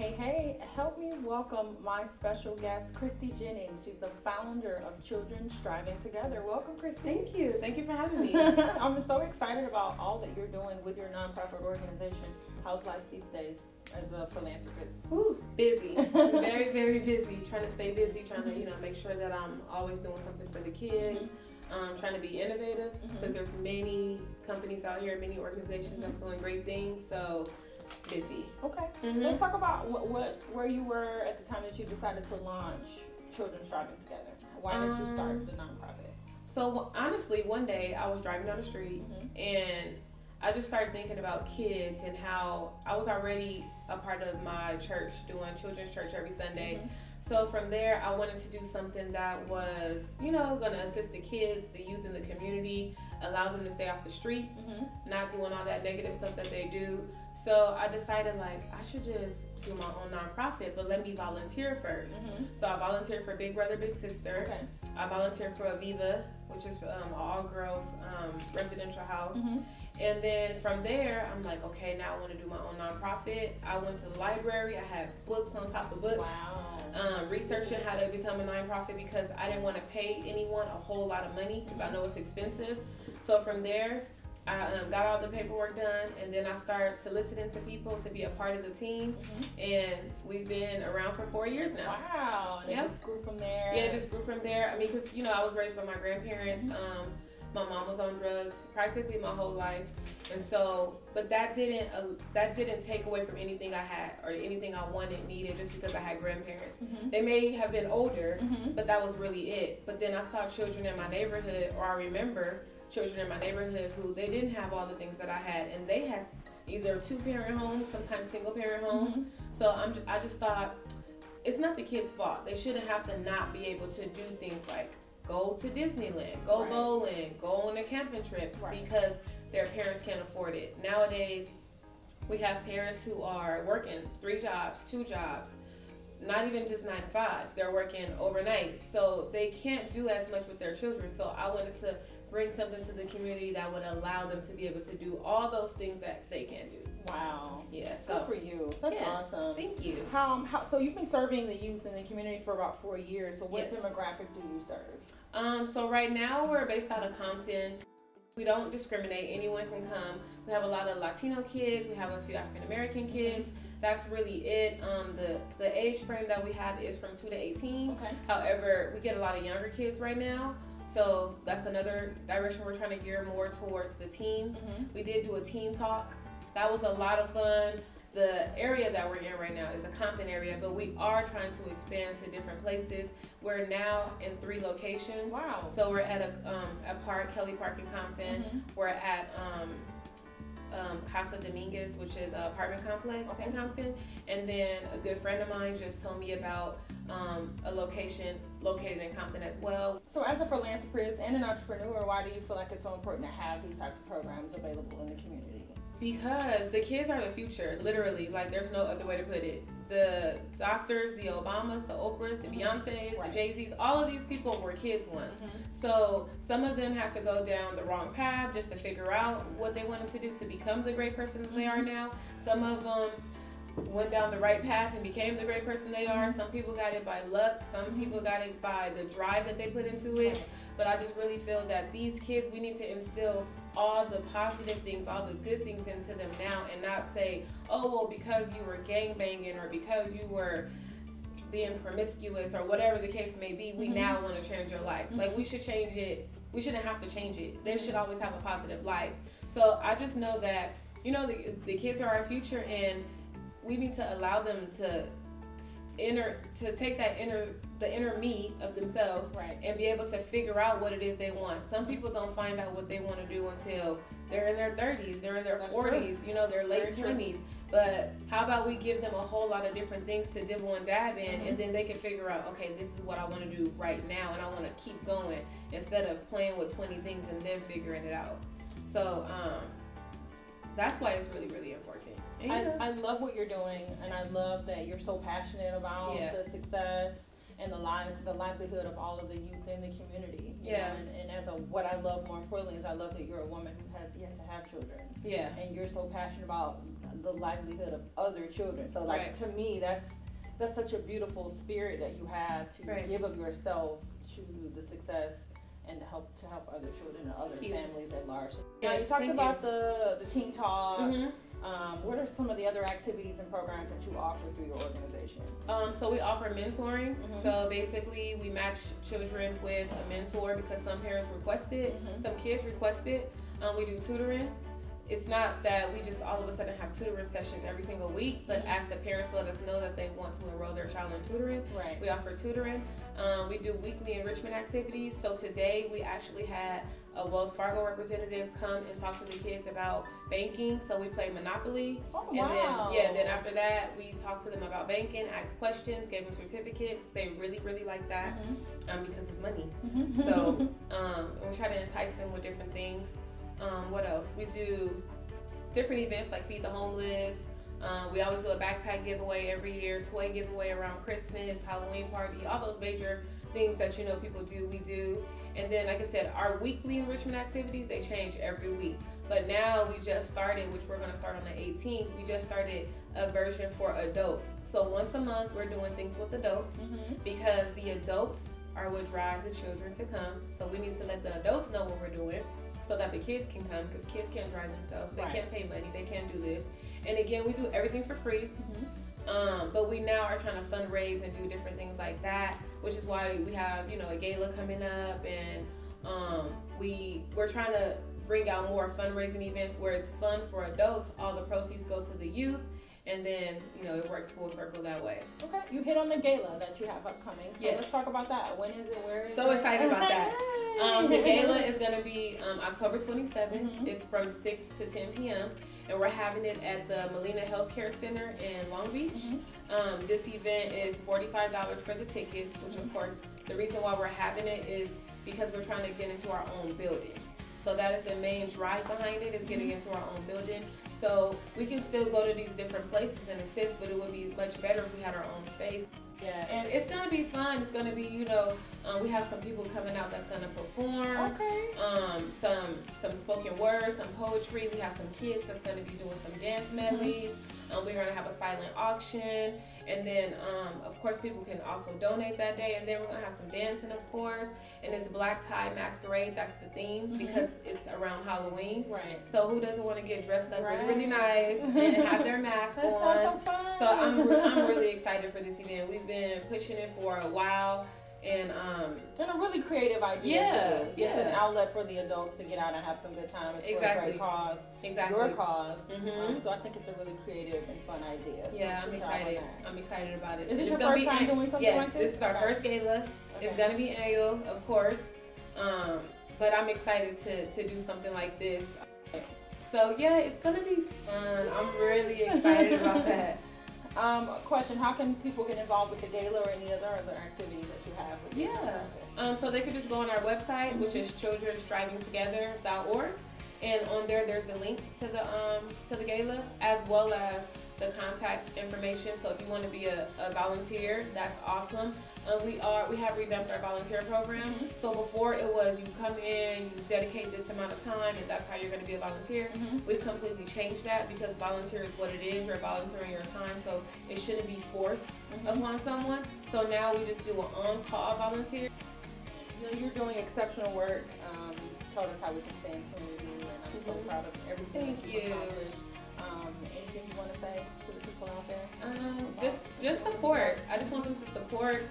Hey, help me welcome my special guest, Christi Jennings. She's the founder of Children Striving Together. Welcome, Christi. Thank you for having me. I'm so excited about all that you're doing with your nonprofit organization. How's life these days as a philanthropist? Busy. Very, very busy. Trying to stay busy, trying to, make sure that I'm always doing something for the kids. Trying to be innovative because there's many companies out here, many organizations that's doing great things. So busy. Okay. Let's talk about where you were at the time that you decided to launch Children Striving Together. Why did you start the nonprofit? So honestly, one day I was driving down the street and I just started thinking about kids and how I was already a part of my church doing children's church every Sunday. So from there, I wanted to do something that was, going to assist the kids, the youth in the community, allow them to stay off the streets, not doing all that negative stuff that they do. So I decided, I should just do my own nonprofit, but let me volunteer first. So I volunteered for Big Brother, Big Sister. Okay. I volunteered for Aviva, which is an all-girls residential house. And then from there, I'm like, okay, now I want to do my own nonprofit. I went to the library. I had books on top of books. Wow. Researching how to become a nonprofit because I didn't want to pay anyone a whole lot of money because I know it's expensive. So from there, I got all the paperwork done, and then I started soliciting to people to be a part of the team. And we've been around for 4 years now. Wow. And it just grew from there. Yeah, it just grew from there. I mean, because, I was raised by my grandparents. My mom was on drugs practically my whole life, and so, but that didn't take away from anything I had or anything I needed just because I had grandparents. They may have been older, but that was really it. But then I saw children in my neighborhood, or I remember children in my neighborhood who they didn't have all the things that I had, and they had either 2-parent homes, sometimes single-parent homes. So I just thought it's not the kids' fault. They shouldn't have to not be able to do things like go to Disneyland, go bowling, go on a camping trip because their parents can't afford it. Nowadays, we have parents who are working 3 jobs, 2 jobs, not even just 9 to 5s. They're working overnight, so they can't do as much with their children. So I wanted to bring something to the community that would allow them to be able to do all those things that they can do. Wow. Yeah. So good for you. That's awesome. Thank you. So you've been serving the youth in the community for about 4 years. So what demographic do you serve? So right now we're based out of Compton. We don't discriminate. Anyone can come. We have a lot of Latino kids. We have a few African American kids. That's really it. The age frame that we have is from 2 to 18. Okay. However, we get a lot of younger kids right now. So that's another direction we're trying to gear more towards the teens. We did do a teen talk. That was a lot of fun. The area that we're in right now is the Compton area, but we are trying to expand to different places. We're now in 3 locations. Wow. So we're at a park, Kelly Park in Compton. We're at Casa Dominguez, which is an apartment complex in Compton. And then a good friend of mine just told me about a location located in Compton as well. So as a philanthropist and an entrepreneur, why do you feel like it's so important to have these types of programs available in the community? Because the kids are the future, literally. There's no other way to put it. The doctors, the Obamas, the Oprahs, the Beyoncés, the Jay-Z's, all of these people were kids once. So some of them had to go down the wrong path just to figure out what they wanted to do to become the great person that they are now. Some of them went down the right path and became the great person they are. Some people got it by luck. Some people got it by the drive that they put into it. But I just really feel that these kids, we need to instill all the positive things, all the good things into them now, and not say, oh, well, because you were gangbanging or because you were being promiscuous or whatever the case may be, we now want to change your life. We should change it. We shouldn't have to change it. They should always have a positive life. So I just know that, the kids are our future, and we need to allow them to take the inner me of themselves and be able to figure out what it is they want. Some people don't find out what they want to do until they're in their 30s, they're in their 40s, their late 20s. But how about we give them a whole lot of different things to dibble and dab in, and then they can figure out, okay, this is what I want to do right now, and I want to keep going instead of playing with 20 things and then figuring it out. So that's why it's really, really important. I love what you're doing, and I love that you're so passionate about the success and the livelihood of all of the youth in the community. Yeah. And as what I love more importantly is I love that you're a woman who has yet to have children. Yeah. And you're so passionate about the livelihood of other children. So like Right. to me, that's such a beautiful spirit that you have to Right. give of yourself to the success and to help other children and other families at large. Now you talked about the Teen Talk. Mm-hmm. What are some of the other activities and programs that you offer through your organization? So we offer mentoring. So basically we match children with a mentor because some parents request it, some kids request it. We do tutoring. It's not that we just all of a sudden have tutoring sessions every single week, but as the parents let us know that they want to enroll their child in tutoring, we offer tutoring. We do weekly enrichment activities. So today we actually had a Wells Fargo representative come and talk to the kids about banking. So we played Monopoly. And then after that, we talked to them about banking, asked questions, gave them certificates. They really, really like that because it's money. So we try to entice them with different things. What else? We do different events like Feed the Homeless. We always do a backpack giveaway every year, toy giveaway around Christmas, Halloween party, all those major things that people do, we do. And then, like I said, our weekly enrichment activities, they change every week. But now we just started, which we're going to start on the 18th, we just started a version for adults. So once a month, we're doing things with adults because the adults are what drive the children to come. So we need to let the adults know what we're doing so that the kids can come, because kids can't drive themselves. They can't pay money. They can't do this. And again, we do everything for free. But we now are trying to fundraise and do different things like that, which is why we have, a gala coming up, and we're trying to bring out more fundraising events where it's fun for adults. All the proceeds go to the youth, and then, it works full circle that way. Okay, you hit on the gala that you have upcoming. So let's talk about that. When is it? Where is it? So excited about that. The gala is going to be October 27th. It's from 6 to 10 p.m. And we're having it at the Molina Healthcare Center in Long Beach. This event is $45 for the tickets, which of course, the reason why we're having it is because we're trying to get into our own building. So that is the main drive behind it, is getting into our own building. So we can still go to these different places and assist, but it would be much better if we had our own space. Yeah. And it's going to be fun. It's going to be, we have some people coming out that's going to perform. Okay. Some spoken words, some poetry. We have some kids that's going to be doing some dance medleys. We're going to have a silent auction. And then, of course, people can also donate that day. And then we're going to have some dancing, of course. And it's black tie masquerade. That's the theme because it's around Halloween. Right. So who doesn't want to get dressed up really, really nice and have their mask on? That sounds so fun. So I'm really excited for this event. We've been pushing it for a while. And a really creative idea too. It's an outlet for the adults to get out and have some good time. It's for a great cause. Your cause. So I think it's a really creative and fun idea. So I'm excited. I'm excited about it. Is this your first time doing something like this? This is our first gala. It's gonna be annual, of course. But I'm excited to do something like this. So it's gonna be fun. I'm really excited about that. Question: how can people get involved with the gala or any other activities that you have? With so they could just go on our website, which is childrenstrivingtogether.org, and on there's the link to the gala as well as the contact information. So if you want to be a volunteer, that's awesome. We have revamped our volunteer program. So before it was you come in, you dedicate this amount of time, and that's how you're going to be a volunteer. We've completely changed that because volunteer is what it is. You're volunteering your time, so it shouldn't be forced upon someone. So now we just do an on-call volunteer. You're doing exceptional work. You told us how we can stay in tune with you, and I'm so proud of everything that you've accomplished. Anything you want to say to the people out there? Just support. I just want them to support.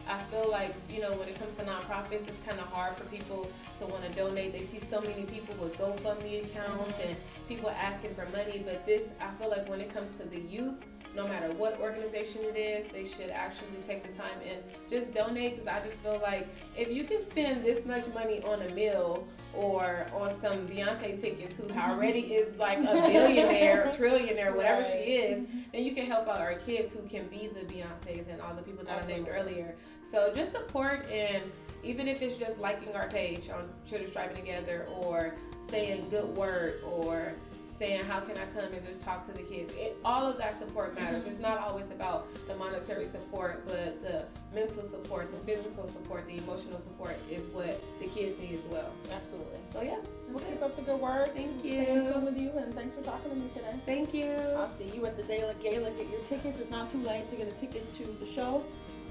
I feel like, when it comes to nonprofits, it's kind of hard for people to want to donate. They see so many people with GoFundMe accounts and people asking for money. But I feel like when it comes to the youth, no matter what organization it is, they should actually take the time and just donate, because I just feel like if you can spend this much money on a meal or on some Beyonce tickets, who already is like a billionaire, trillionaire, whatever she is, then you can help out our kids who can be the Beyoncés and all the people that I named earlier. So just support, and even if it's just liking our page on Children Striving Together, or saying good word, or saying, how can I come and just talk to the kids? All of that support matters. It's not always about the monetary support, but the mental support, the physical support, the emotional support is what the kids need as well. Absolutely. So yeah, We'll keep up the good work. Thank Stay you. in tune with you, and thanks for talking to me today. Thank you. I'll see you at the Gala. Get your tickets. It's not too late to get a ticket to the show.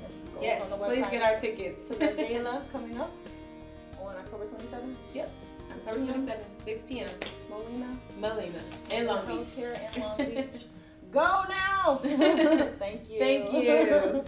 Let's go Yes, on the please website get our tickets. to the Gala coming up on October 27th. Yep, October 27th, 6 p.m. Molina in Long Beach. Healthcare in Long Beach. Go now. Thank you. Thank you.